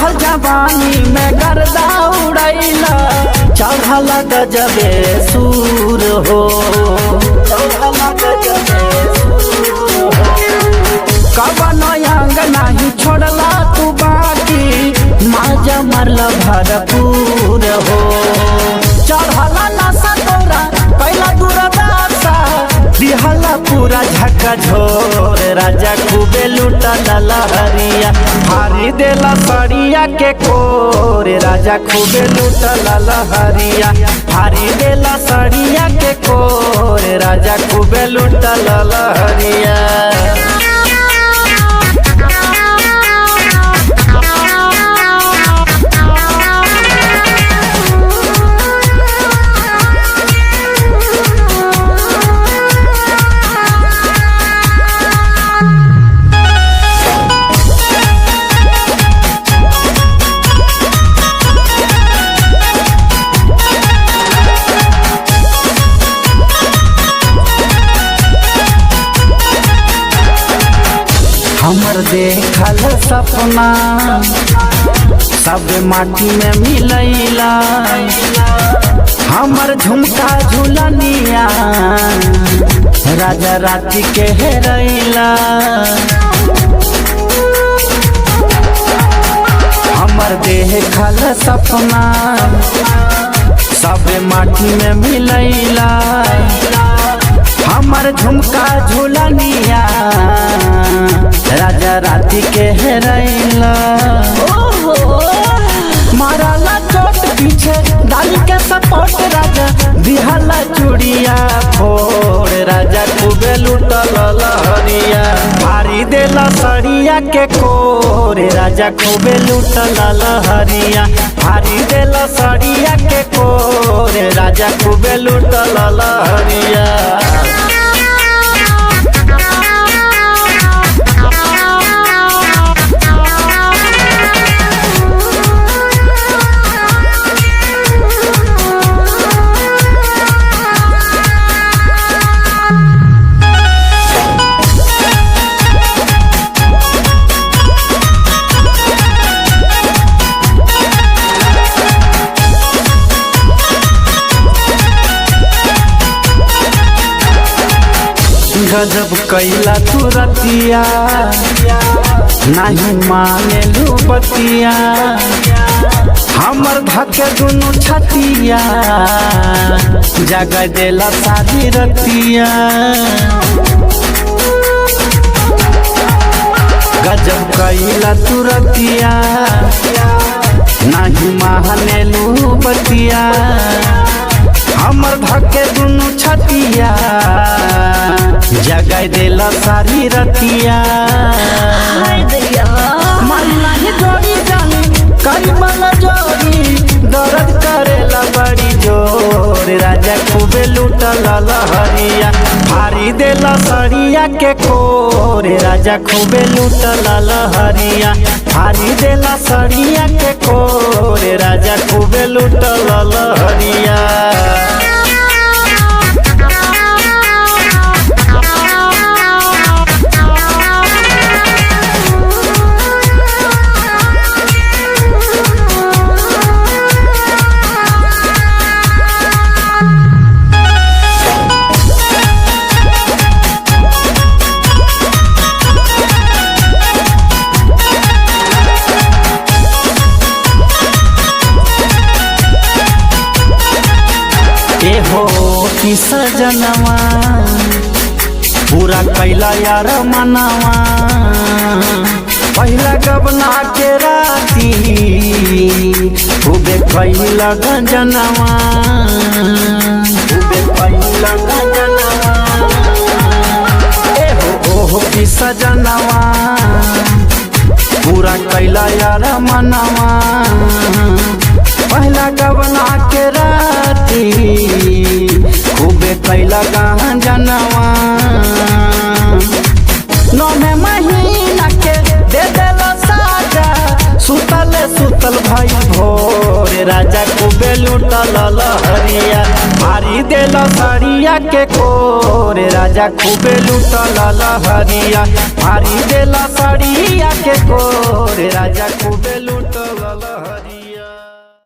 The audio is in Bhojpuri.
चढ़ल जवानी में गर्दा उड़ैला, चढ़ल गजबे सूर हो, चढ़ल गजबे सूर हो। कवन अंग नहीं छोड़ला तू बाकी, माजा मरला भरपूर हो। चढ़ल नशा तोरा कैला दूरदासा, दिहला पूरा झकझोर, राजा खूबे लूटल लहरिया, हारी देला सड़िया के कोर, राजा खूबे लूटल लहरिया, हारी देला सड़िया के कोर, राजा खूबे लूटल लहरिया। हमर देखल सपना सब माटी में मिलैला, हमर झुमका झुलनिया राजा राती के हेरैला। हमर देखल सपना सब माटी में मिलैला, हमर झुमका झुलनिया राजा राती के हेरैला। मारला चोट पीछे डाली के सपोर्ट, राजा दिहला चूड़िया फोड़, राजा खूबे लूटल लहरिया, भारी देला सड़िया के कोर, राजा खूबे लूटल लहरिया, भारी देला सड़िया के कोर, राजा खूबे लूटल लहरिया। गजब कैला तू रतिया, नहीं माने लू बतिया, हमर धके दुनू छतिया, जगह देला शादी रतिया। गजब कैला तू रतिया, नहीं माने लू बतिया, हमर धके दुनू छतिया, जगह देला सारी रतिया। मन नहीं जोड़ी जानी करी मन जोड़ी, दर्द करेला बड़ी जोर, राजा खूबे लूटल लहरिया, भारी देला सड़िया के कोर, राजा खूबे लूटल लहरिया, भारी देला सड़िया के कोर, राजा खूबे लूटल लहरिया। हो कि सजनवा पूरा कैला यार मनावा, पहला गबना के राती खूबे कैला गंजनवा, खूबे कैला गंजनवा। हो कि सजनवा पूरा कैला यार मनावा, पहला गबना के राती खूबे कैला गंजनवा। 9 महीना के दे देला साजा, सुतल सुतल भाई भोर, राजा खूबे लूटल लहरिया, भारी देला सड़िया के कोर, राजा खूबे लूटल लहरिया, भारी देला सड़िया के कोर, राजा खूबे